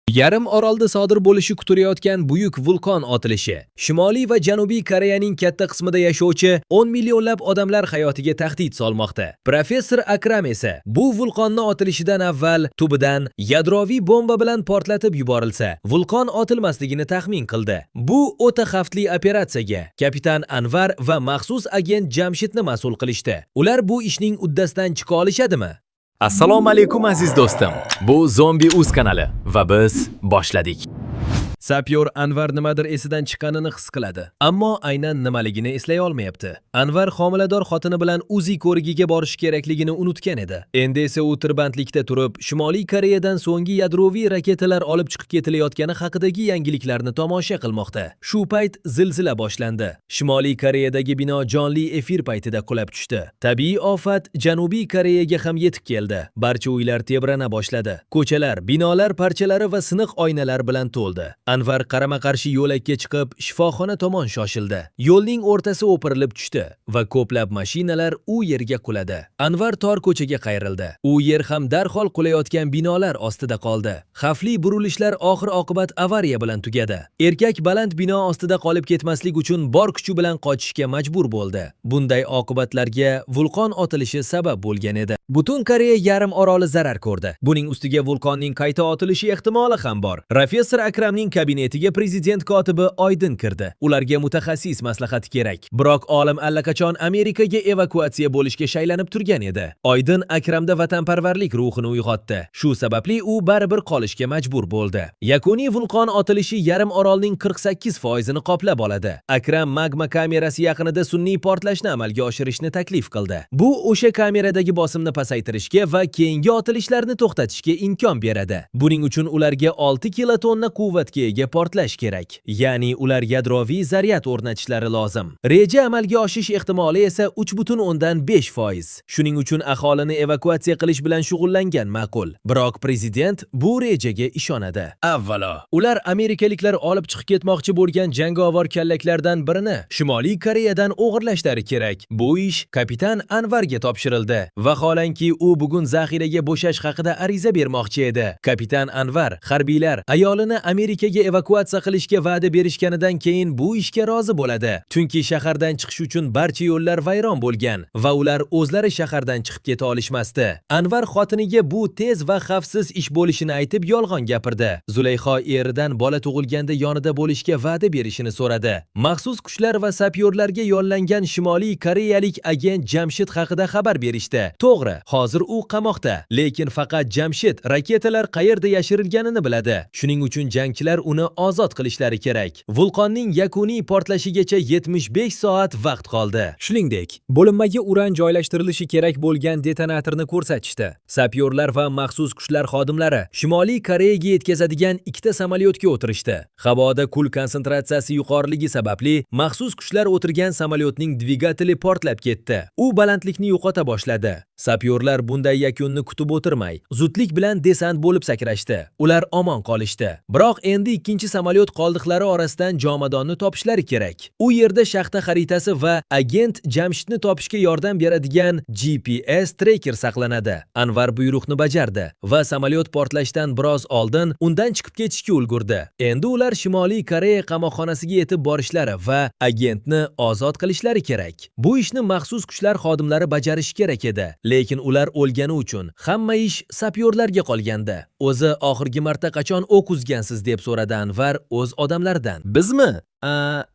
Yarim orolda sodir bo'lishi kutilayotgan buyuk vulqon otilishi. Shimoliy va Janubiy Koreyaning katta qismida yashovchi 10 millionlab odamlar hayotiga tahdid solmoqda. Professor Akram esa bu vulqonni otilishidan avval tubidan yadroviy bomba bilan portlatib yuborilsa, vulqon otilmasligini taxmin qildi. Bu o'ta xavfli operatsiyaga kapitan Anvar va maxsus agent Jamshidni mas'ul qilishdi. Ular bu ishning uddasidan chiqa olishadimi? Assalomu alaykum aziz do'stim. Bu Zombi Uz kanali va biz boshladik. Sapyor Anvar nimadir esidan chiqqanini his qiladi, ammo aynan nimaligini eslay olmayapti. Anvar homilador xotini bilan Uzi ko'rigiga borish kerakligini unutgan edi. Endi esa u tirbandlikda turib, Shimoliy Koreyadan so'nggi yadroviy raketalar olib chiqib ketilayotgani haqidagi yangiliklarni tomosha qilmoqda. Shu payt zilzila boshlandi. Shimoliy Koreyadagi bino jonli efir paytida qulab tushdi. Tabiiy ofat Janubiy Koreyaga ham yetib keldi. Barcha uylar tebrana boshladi. Ko'chalar, binolar parchalari va siniq oynalar bilan to'ldi. Anvar qarama-qarshi yo'lakka chiqib, shifoxona tomon shoshildi. Yo'lning o'rtasi o'pirilib tushdi va ko'plab mashinalar u yerga quladi. Anvar tor ko'chaga qayrildi. U yer ham darhol qulayotgan binolar ostida qoldi. Xavfli burilishlar oxir-oqibat avariya bilan tugadi. Erkak baland bino ostida qolib ketmaslik uchun bor kuchi bilan qochishga majbur bo'ldi. Bunday oqibatlarga vulqon otilishi sabab bo'lgan edi. Butun Koreya yarim oroli zarar ko'rdi. Buning ustiga vulqonning qayta otilishi ehtimoli ham bor. Professor Akramning kabinetiga prezident kotibi Oydin kirdi. Ularga mutaxassis maslahati kerak. Biroq olim allaqachon Amerikaga evakuatsiya bo'lishga shaylanib turgan edi. Oydin Akramda vatanparvarlik ruhini uyg'otdi. Shu sababli u baribir qolishga majbur bo'ldi. Yakuniy vulqon otilishi yarim orolning 48%ni qoplab oladi. Akram magma kamerasi yaqinida sun'iy portlashni amalga oshirishni taklif qildi. Bu o'sha kameradagi bosimni pasaytirishga va keyingi otilishlarni to'xtatishga imkon beradi. Buning uchun ularga 6 kilotonna quvvatga ega portlash kerak. Ya'ni ular yadroviy zaryad o'rnatishlari lozim. Reja amalga oshish ehtimoli esa 3.5%. Shuning uchun aholini evakuatsiya qilish bilan shug'ullangan ma'qul. Biroq prezident bu rejaga ishonadi. Avvalo, ular amerikaliklar olib chiqib ketmoqchi bo'lgan jangovar kallaklardan birini Shimoliy Koreyadan o'g'irlashlari kerak. Bu ish kapitan Anvarga topshirildi. Vaholanki u bugun zaxiraga bo'shash haqida ariza bermoqchi edi. Kapitan Anvar harbiylar ayolini Amerikaga evakuatsiya qilishga va'da berishganidan keyin bu ishga rozi bo'ladi. Chunki shahardan chiqish uchun barcha yo'llar vayron bo'lgan va ular o'zlari shahardan chiqib keta olishmasdi. Anvar xotiniga bu tez va xavfsiz ish bo'lishini aytib yolg'on gapirdi. Zulayho eridan bola tug'ilganda yonida bo'lishga va'da berishini so'radi. Maxsus kuchlar va sapyorlarga yo'llangan Shimoliy Koreyalik agent Jamshid haqida xabar berishdi. To'g'ri, hozir u qamoqda, lekin faqat Jamshid raketalar qayerda yashirilganini biladi. Shuning uchun jangchilar uni ozod qilishlari kerak. Vulqonning yakuniy portlashigacha 75 soat vaqt qoldi. Shuningdek, bo'linmaga uran joylashtirilishi kerak bo'lgan detonatorni ko'rsatishdi. Sapyorlar va maxsus kuchlar xodimlari Shimoliy Koreyaga yetkazadigan ikkita samolyotga o'tirishdi. Havoda kul konsentratsiyasi yuqoriligi sababli maxsus kuchlar o'tirgan samolyotning dvigateli portlab ketdi. U balandlikni yo'qota boshladi. Sapyorlar bunday yakunni kutib o'tirmay, zudlik bilan desant bo'lib sakrashdi. Ular omon qolishdi. Biroq endi ikkinchi samolyot qoldiqlari orasidan jomadonni topishlari kerak. U yerda shaxta xaritasi va agent Jamshidni topishga yordam beradigan GPS tracker saqlanadi. Anvar buyruqni bajardi va samolyot portlashdan biroz oldin undan chiqib ketishga ulgurdi. Endi ular Shimoliy Koreya qamoqxonasiga yetib borishlari va agentni ozod qilishlari kerak. Bu ishni maxsus kuchlar xodimlari bajarishi kerak edi. Lekin ular o'lgani uchun hamma ish sapyorlarga qolgandi. O'zi oxirgi marta qachon o'q uzgansiz deb so'radi Anvar o'z odamlaridan. Bizmi?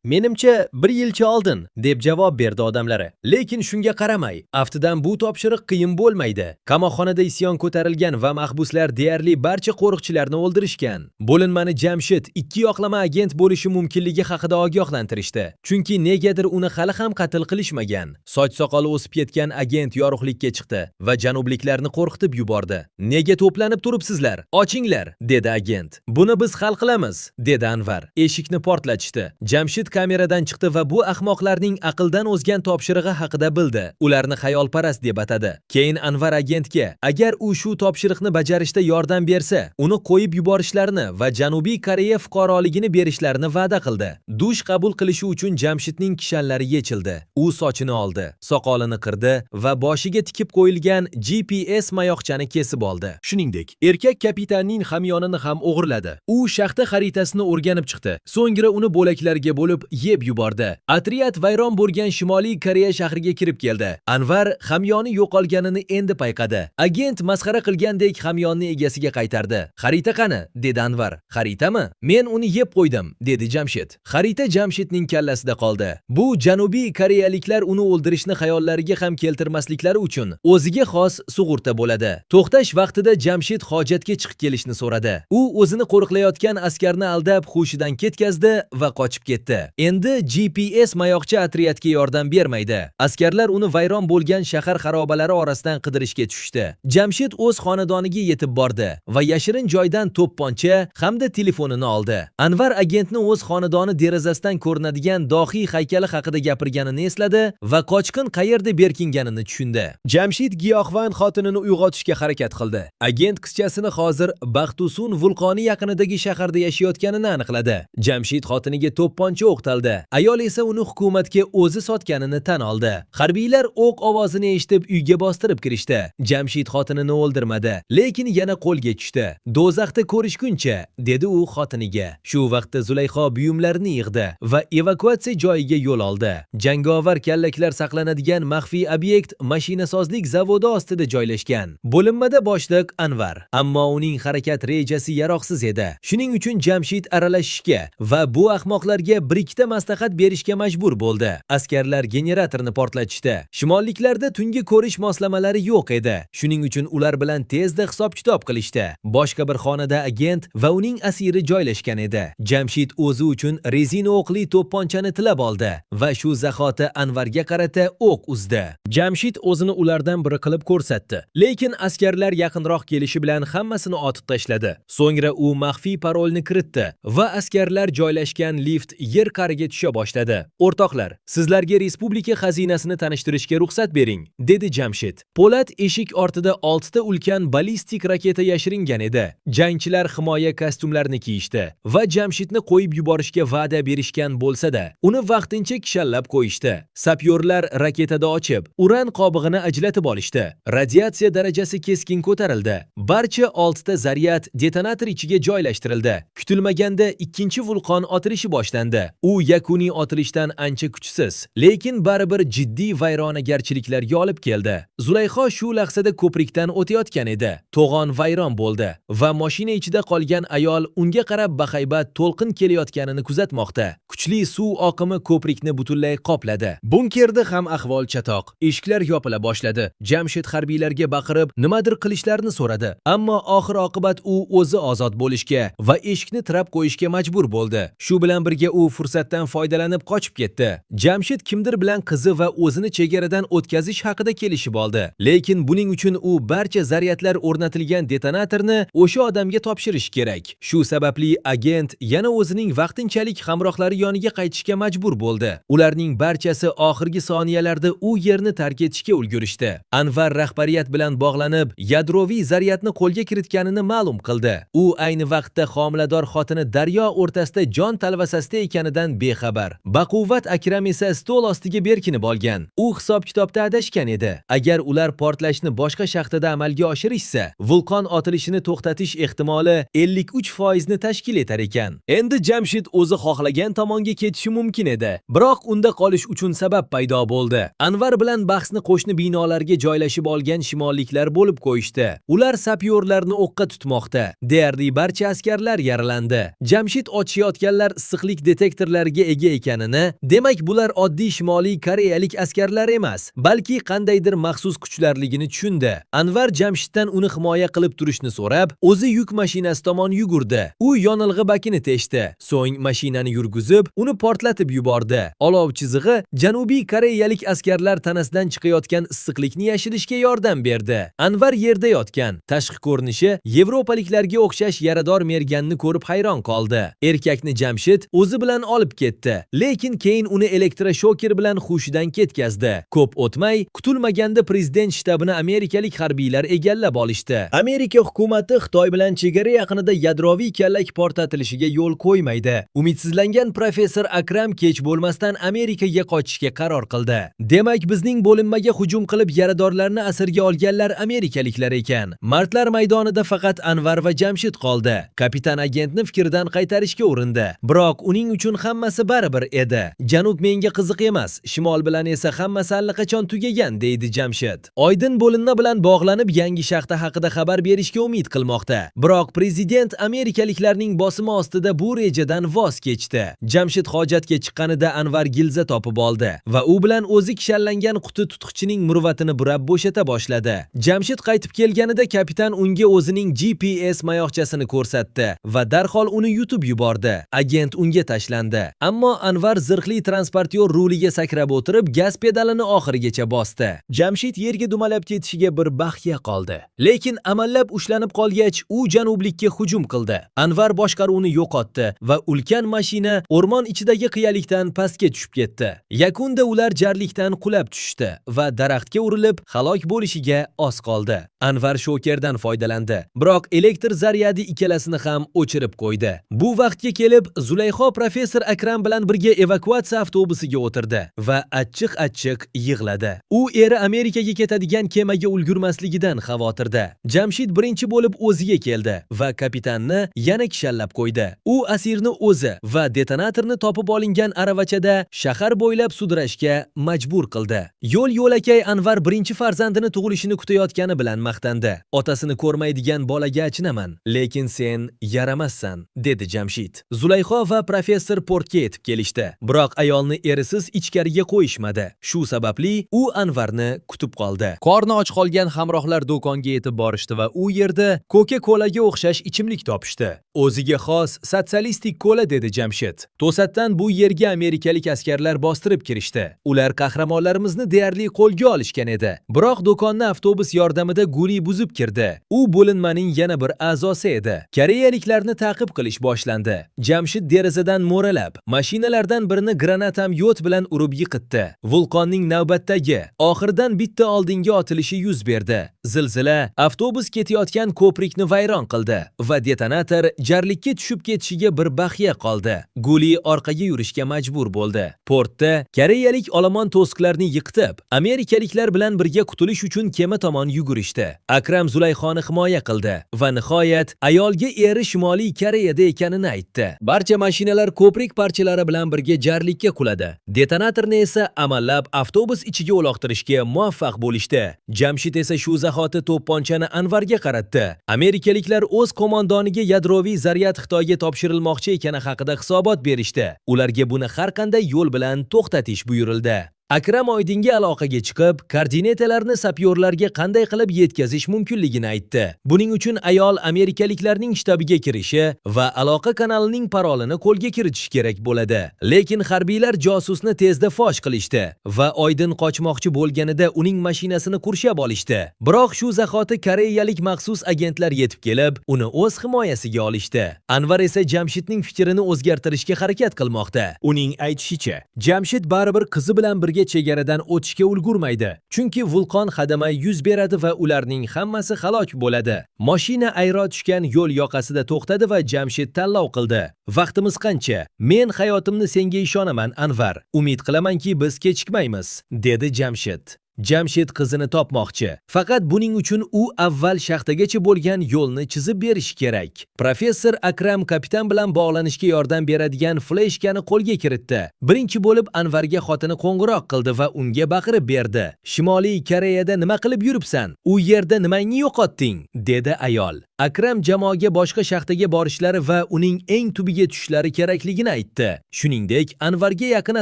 Menimcha 1 yilcha oldin deb javob berdi odamlari. Lekin shunga qaramay, aftidan bu topshiriq qiyin bo'lmaydi. Qamoqxonada isyon ko'tarilgan va mahbuslar deyarli barcha qo'riqchilarni o'ldirishgan. Bo'linmani Jamshid ikki yoqlama agent bo'lishi mumkinligi haqida ogohlantirishdi. Chunki negadir uni hali ham qatl qilishmagan. Soch soqoli o'sib ketgan agent yorug'likka chiqdi va janubliklarni qo'rqitib yubordi. Nega to'planib turibsizlar? Ochinglar, dedi agent. Buni biz hal qilamiz, dedi Anvar. Eshikni portlatishdi. Jamshid kameradan chiqdi va bu ahmoqlarning aqldan o'zgan topshirig'i haqida bildi. Ularni xayolparast deb atadi. Keyin Anvar agentga agar u shu topshiriqni bajarishda yordam bersa, uni qo'yib yuborishlarini va Janubiy Koreya fuqaroligini berishlarini va'da qildi. Dush qabul qilishi uchun Jamshidning kishanlari yechildi. U sochini oldi, soqolini qirdi va boshiga tikib qo'yilgan GPS mayoqchani kesib oldi. Shuningdek, erkak kapitanning hamyonini ham o'g'irladi. U shaxta xaritasini o'rganib chiqdi. So'ngra uni bo'laklarga bo'lib yeb yubordi. Otryad vayron bo'lgan Shimoliy Koreya shahriga kirib keldi. Anvar hamyoni yo'qolganini endi payqadi. Agent masxara qilgandek hamyonni egasiga qaytardi. "Xarita qani?" dedi Anvar. "Xaritami? Men uni yeb qo'ydim", dedi Jamshid. Xarita Jamshidning kallasida qoldi. Bu Janubiy Koreyaliklar uni o'ldirishni xayollariga ham keltirmasliklari uchun o'ziga xos sug'urta bo'ladi. To'xtash vaqtida Jamshid hojatga chiqib kelishni so'radi. U o'zini qo'riqlayotgan askarni aldab hushidan ketkazdi va qochib ketdi. Endi GPS mayoqcha otryadga yordam bermaydi. Askarlar uni vayron bo'lgan shahar xarobalari orasidan qidirishga tushdi. Jamshid o'z xonadoniga yetib bordi va yashirin joydan to'pponcha hamda telefonini oldi. Anvar agentni o'z xonadoni derazasidan ko'rinadigan dohiy haykali haqida gapirganini esladi va qochqin qayerda berkinganini tushundi. Jamshid giyohvand xotinini uyg'otishga harakat qildi. Agent qizchasini hozir Baxtusun vulqoni yaqinidagi shaharda yashayotganini aniqladi. Jamshid xotiniga to'pponcha o'qtaldi. Ayol esa uni hukumatga o'zi sotganini tan oldi. Harbiylar o'q ovozini eshitib uyga bostirib kirishdi. Jamshid xotinini o'ldirmadi, lekin yana qo'lga tushdi. "Do'zaxda ko'rishguncha", dedi u xotiniga. Shu vaqtda Zulayho buyumlarini yig'di va evakuatsiya joyiga yo'l oldi. Jangovar kallaklar saqlanadigan maxfiy obyekt mashinasozlik zavodi ostida joylashgan. Bo'linmada boshliq Anvar, ammo uning harakat rejasi yaroqsiz edi. Shuning uchun Jamshid aralashishga va bu ahmoqlarga bir-ikkita maslahat berishga majbur bo'ldi. Askarlar generatorni portlatishdi. Shimolliklarda tungi ko'rish moslamalari yo'q edi. Shuning uchun ular bilan tezda hisob-kitob qilishdi. Boshqa bir xonada agent va uning asiri joylashgan edi. Jamshid o'zi uchun rezina o'qli to'pponchani tilab oldi va shu zahoti Anvarga qarata o'q uzdi. Jamshid o'zini ulardan biri qilib ko'rsatdi, lekin askarlar yaqinroq kelishi bilan hammasini otib tashladi. So'ngra u maxfiy parolni kiritdi va askarlar joylashgan lift yer qa'riga tusha boshladi. "O'rtoqlar, sizlarga respublika xazinasini tanishtirishga ruxsat bering", dedi Jamshid. Po'lat eshik ortida 6 ta ulkan ballistik raketa yashiringan edi. Jangchilar himoya kostyumlarini kiyishdi va Jamshidni qo'yib yuborishga va'da berishgan bo'lsa-da, uni vaqtincha kishallab qo'yishdi. Sapyorlar raketada ochib, uran qobig'ini ajratib olishdi. Radiatsiya darajasi keskin ko'tarildi. Barcha 6 ta zaryad detonator ichiga joylashtirildi. Kutilmaganda ikkinchi vulqon otilishi boshlandi. U yakuniy otilishdan ancha kuchsiz, lekin baribir jiddiy vayronagarchiliklarga olib keldi. Zulayho shu lahzada ko'prikdan o'tayotgan edi. To'g'on vayron bo'ldi va mashina ichida qolgan ayol unga qarab bahaybat to'lqin kelayotganini kuzatmoqda. Kuchli suv oqimi ko'prikni butunlay qopladi. Bunkerda ham ahvol chatoq. Eshiklar yopila boshladi. Jamshid harbiylarga baqirib, nimadir qilishlarini so'radi, ammo oxir oqibat u o'zi ozod bo'lishga va eshikni tirab qo'yishga majbur bo'ldi. Shu bilan birga u fursatdan foydalanib qochib ketdi. Jamshid kimdir bilan qizi va o'zini chegaradan o'tkazish haqida kelishib oldi, lekin buning uchun u barcha zaryadlar o'rnatilgan detonatorni o'sha odamga topshirish kerak. Shu sababli agent yana o'zining vaqtinchalik hamrohlari yoniga qaytishga majbur bo'ldi. Ularning barchasi oxirgi soniyalarda u yerni tark etishga ulgurishdi. Anvar rahbariyat bilan bog'lanib, yadroviy zaryadni qo'lga kiritganini ma'lum qildi. U ayni vaqtda homilador xotini daryo o'rtasida jon talvasasida ekanidan bexabar. Baquvvat Akram esa stol ostiga berkinib olgan. U hisob-kitobda adashgan edi. Agar ular portlashni boshqa shaxtada amalga oshirishsa, vulqon otilishini to'xtatish ehtimoli 53% ni tashkil etar ekan. Endi Jamshid o'zi xohlagan tomonga ketishi mumkin edi. Biroq unda qolish uchun sabab paydo bo'ldi. Anvar bilan bahsni qo'shni binolarga joylashib olgan shimolliklar bo'lib qo'yishdi. Ular sapyorlarni o'qqa tutmoqda. Deyarli barcha askarlar yaralandi. Jamshid ochayotganlar issiqlik detektorlariga ega ekanini, demak bular oddiy Shimoliy Koreyalik askarlar emas, balki qandaydir maxsus kuchlarligini tushundi. Anvar Jamshiddan uni himoya qilib turishni so'rab, o'zi yuk mashinasi tomon yugurdi. U yonilg'i bakini teshdi, so'ng mashinani yurgizib, uni portlatib yubordi. Olov chizig'i Janubiy Koreyalik askarlar tanasidan chiqayotgan issiqlikni yashirishga yordam berdi. Anvar yerda yotgan, tashqi ko'rinishi yevropaliklarga o'xshash yarador merganni ko'rib hayron qoldi. Erkakni Jamshid o'zi bilan olib ketdi, lekin keyin uni elektroshoker bilan hushidan ketkazdi. Ko'p o'tmay, kutilmaganda prezident shtabini amerikalik harbiylar egallab olishdi. Amerika hukumati Xitoy bilan chegara yaqinida yadroviy kallak portlatilishiga yo'l qo'ymaydi. Umidsizlangan professor Akram kech bo'lmasdan Amerikaga qochishga qaror qildi. Demak, bizning bo'linmaga hujum qilib yaradorlarni asirga olganlar amerikaliklar ekan. Martlar maydonida faqat Anvar va Jamshid qoldi. Kapitan agentni fikridan qaytarishga urindi. Biroq uning uchun hammasi baribir edi. Janub menga qiziq emas, shimol bilan esa hammasi allaqachon tugagan, deydi Jamshid. Oydin bo'linma bilan bog'lanib yangi shaxta haqida xabar berishga umid qilmoqda. Biroq prezident amerikaliklarning bosimi ostida bu rejadan voz kechdi. Jamshid hojatga chiqqanida Anvar gilza topib oldi va u bilan o'zi kishanlangan quti tutqichining murvatini burab bo'shata boshladi. Jamshid qaytib kelganida kapitan unga o'zining GPS mayoqchasini ko'rsatdi va darhol uni yutib yubordi. Agent unga tashlandi. Ammo Anvar zirhli transportyor ruliga sakrab o'tirib, gaz pedalini oxirigacha bosdi. Jamshid yerga dumalab ketishiga bir baxya qoldi. Lekin amallab ushlanib qolgach, u janublikka hujum qildi. Anvar boshqaruvni yo'qotdi va ulkan mashina o'rmon ichidagi qiyalikdan pastga tushib ketdi. Yakunda ular jarlikdan qulab tushdi va daraxtga urilib halok bo'lishiga oz qoldi. Anvar shokerdan foydalandi, biroq elektr zaryadi ikkalasini ham o'chirib qo'ydi. Bu vaqtga kelib, Zulayho professor Akram bilan birga evakuatsiya avtobusiga o'tirdi va achchiq-achchiq yig'ladi. U eri Amerikaga ketadigan kemaga ulgurmasligidan xavotirda. Jamshid birinchi bo'lib o'ziga keldi va kapitanni yana kishallab qo'ydi. U asirni o'zi va detonatorni topib olingan aravachada shahar bo'ylab sudrashga majbur qildi. Yo'l-yo'lakay Anvar birinchi farzandini tug'ilishini kutayotgani bilan maqtandi. Otasini ko'rmaydigan bolaga achinaman, lekin sen yaramassan, dedi Jamshid. Zulayho va professor portga yetib kelishdi. Biroq ayolni erisiz ichkariga qo'yishmadi. Shu sababli u Anvarni kutib qoldi. Qorni och qolgan hamrohlar do'konga yetib borishdi va u yerda Coca-Colaga o'xshash ichimlik topishdi. O'ziga xos sotsialistik kola, dedi Jamshid. To'satdan bu yerga amerikalik askarlar bostirib kirishdi. Ular qahramonlarimizni deyarli qo'lga olishgan edi. Biroq do'konni avtobus yordamida Guli buzib kirdi. U bo'linmaning yana bir a'zosi edi. Koreyaliklarni ta'qib qilish boshlandi. Jamshid derazadan mo'ralab, mashinalardan birini granatam yot bilan urib yiqitdi. Vulqonning navbatdagi, oxirdan bitta oldinga otilishi yuz berdi. Zilzila avtobus ketayotgan ko'prikni vayron qildi va detonator jarlikka tushib ketishiga bir baxya qoldi. Guli orqaga yurishga majbur bo'ldi. Portda koreyalik olomon to'siqlarni yiqitib, amerikaliklar bilan birga qutulish uchun kema tomon yugurishdi. Akram Zulayxoni himoya qildi va nihoyat ayolga eri Shimoliy Koreyada ekanini aytdi. Barcha mashinalar ko'prik parchalari bilan birga jarlikka quladi. Detonatorni esa amallab avtobus ichiga uloqtirishga muvaffaq bo'lishdi. Jamshid esa shu zahoti to'pponchani Anvarga qaratdi. Amerikaliklar o'z qo'mondoniga yadroviy zaryad Xitoyga topshirilmoqchi ekani haqida hisobot berishdi. Ularga buni har qanday yo'l bilan to'xtatish buyurildi. Akram oydinga aloqaga chiqib, koordinatalarni sapyorlarga qanday qilib yetkazish mumkinligini aytdi. Buning uchun ayol amerikaliklarning shtabiga kirishi va aloqa kanalining parolini qo'lga kiritish kerak bo'ladi. Lekin harbiylar josusni tezda fosh qilishdi va oydin qochmoqchi bo'lganida uning mashinasini qurshab olishdi. Biroq shu zahoti koreyalik maxsus agentlar yetib kelib, uni o'z himoyasiga olishdi. Anvar esa Jamshidning fikrini o'zgartirishga harakat qilmoqda. Uning aytishicha, Jamshid baribir qizi bilan birga chegaradan o'tishga ulgurmaydi. Chunki vulqon hadama yuz beradi va ularning hammasi halok bo'ladi. Mashina ayro tushgan yo'l yoqasida to'xtadi va Jamshid tanlov qildi. Vaqtimiz qancha? Men hayotimni senga ishonaman, Anvar. Umid qilamanki, biz kechikmaymiz, dedi Jamshid. Jamshid qizini topmoqchi. Faqat buning uchun u avval shaxtagacha bo'lgan yo'lni chizib berish kerak. Professor Akram kapitan bilan bog'lanishga yordam beradigan fleshkani qo'lga kiritdi. Birinchi bo'lib Anvarga xotini qo'ng'iroq qildi va unga baqirib berdi. Shimoliy Koreyada nima qilib yuribsan? U yerda nimangni yo'qotding? dedi ayol. Akram jamoaga boshqa shaxtaga borishlari va uning eng tubiga tushishlari kerakligini aytdi. Shuningdek, Anvarga yaqin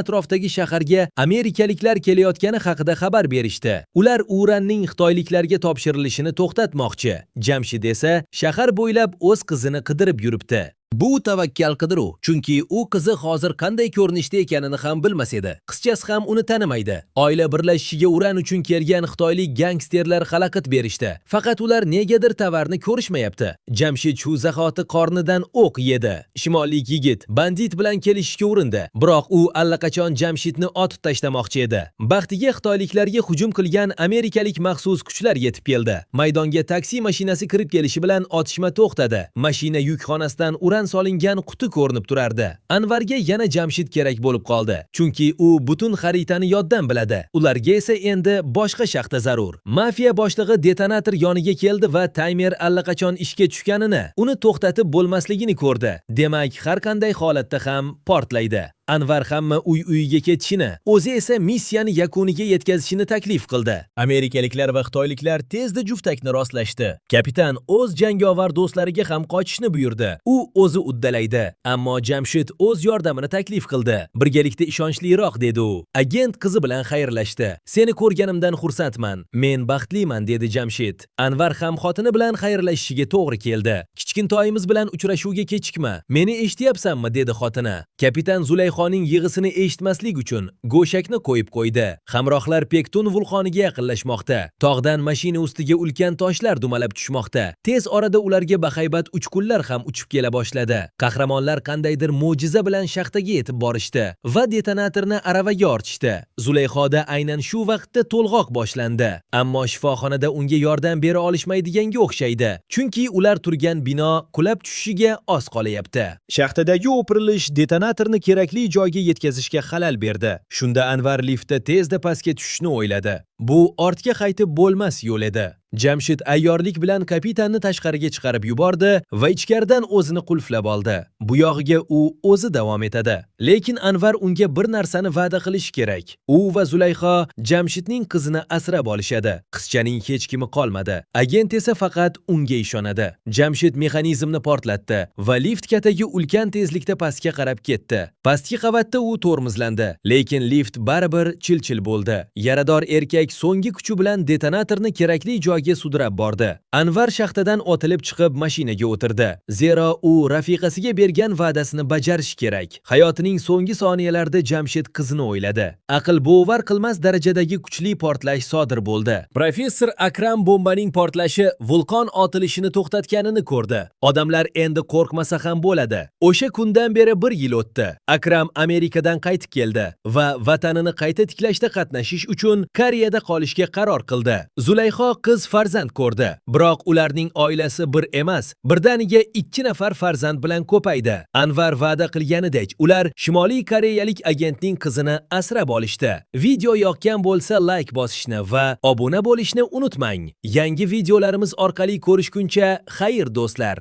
atrofdagi shaharga amerikaliklar kelayotgani haqida xabar berishdi. Ular uranning xitoyliklarga topshirilishini to'xtatmoqchi. Jamshid esa shahar bo'ylab o'z qizini qidirib yuribdi. Bu tavakkal qidiruv, chunki u qizi hozir qanday ko'rinishda ekanini ham bilmas edi. Qizchasi ham uni tanimaydi. Oila birlashishiga uran uchun kelgan xitoylik gangsterlar xalaqit berishdi. Faqat ular negadir tovarni ko'rishmayapti. Jamshid shu zahoti qornidan o'q yedi. Shimollik yigit bandit bilan kelishishga urindi, biroq u allaqachon Jamshidni otib tashlamoqchi edi. Baxtiga xitoyliklarga hujum qilgan amerikalik maxsus kuchlar yetib keldi. Maydonga taksi mashinasi kirib kelishi bilan otishma to'xtadi. Mashina yukxonasidan uran solingan quti ko'rinib turardi. Anvarga yana Jamshid kerak bo'lib qoldi, chunki u butun xaritani yoddan biladi. Ularga esa endi boshqa shaxta zarur. Mafiya boshlig'i detonator yoniga keldi va taymer allaqachon ishga tushganini, uni to'xtatib bo'lmasligini ko'rdi. Demak, har qanday holatda ham portlaydi. Anvar hamma uy-uyiga ketishini, o'zi esa missiyani yakuniga yetkazishini taklif qildi. Amerikaliklar va xitoyliklar tezda juftakni rostlashdi. Kapitan o'z jangovar do'stlariga ham qochishni buyurdi. U o'zi uddalaydi, ammo Jamshid o'z yordamini taklif qildi. Birgalikda ishonchliroq dedi u. Agent qizi bilan xayrlashdi. Seni ko'rganimdan xursandman. Men baxtliman dedi Jamshid. Anvar ham xotini bilan xayrlashishiga to'g'ri keldi. Kichkintoyimiz bilan uchrashuvga kechikma. Meni eshityapsanmi dedi xotini. Kapitan Zulayxoning yig'isini eshitmaslik uchun go'shakni qo'yib qo'ydi. Hamrohlar Pektun vulqoniga yaqinlashmoqda. Tog'dan mashina ustiga ulkan toshlar dumalab tushmoqda. Tez orada ularga bahaybat uchqunlar ham uchib kela boshladi. Qahramonlar qandaydir mo'jiza bilan shaxtaga yetib borishdi va detonatorni aravaga ortishdi. Zulayxoda aynan shu vaqtda to'lg'oq boshlandi. Ammo shifoxonada unga yordam bera olishmaydiganga o'xshaydi. Chunki ular turgan bino qulab tushishiga oz qolyapti. Shaxtadagi o'pirilish detonatorni kerakli joyga yetkazishga xalal berdi. Shunda Anvar liftda tezda pastga tushishni o'yladi. Bu ortga qaytib bo'lmas yo'l edi. Jamshid ayyorlik bilan kapitanni tashqariga chiqarib yubordi va ichkaridan o'zini qulflab oldi. Bu yog'iga u o'zi davom etadi. Lekin Anvar unga bir narsani va'da qilish kerak. U va Zulayxo Jamshidning qizini asrab olishadi. Qizchaning hech kimi qolmadi. Agent esa faqat unga ishonadi. Jamshid mexanizmni portlatdi va lift katagi ulkan tezlikda pastga qarab ketdi. Pastki qavatda u tormozlandi, lekin lift baribir chil-chil bo'ldi. Yarador erkak so'nggi kuchi bilan detonatorni kerakli joyga sudrab bordi. Anvar shaxtadan otilib chiqib mashinaga o'tirdi. Zero u rafiqasiga bergan va'dasini bajarish kerak. Hayotining so'nggi soniyalarida Jamshid qizini o'yladi. Aql bovar qilmas darajadagi kuchli portlash sodir bo'ldi. Professor Akram bombaning portlashi vulqon otilishini to'xtatganini ko'rdi. Odamlar endi qo'rqmasa ham bo'ladi. O'sha kundan beri 1 yil o'tdi. Akram Amerikadan qaytib keldi va vatanini qayta tiklashda qatnashish uchun Koreyada qolishga qaror qildi. Zulayxo qiz farzand ko'rdi. Biroq ularning oilasi bir emas, birdaniga 2 nafar farzand bilan ko'paydi. Anvar va'da qilganidek, ular Shimoliy Koreyalik agentning qizini asrab olishdi. Video yoqgan bo'lsa like bosishni va obuna bo'lishni unutmang. Yangi videolarimiz orqali ko'rishguncha xayr do'stlar.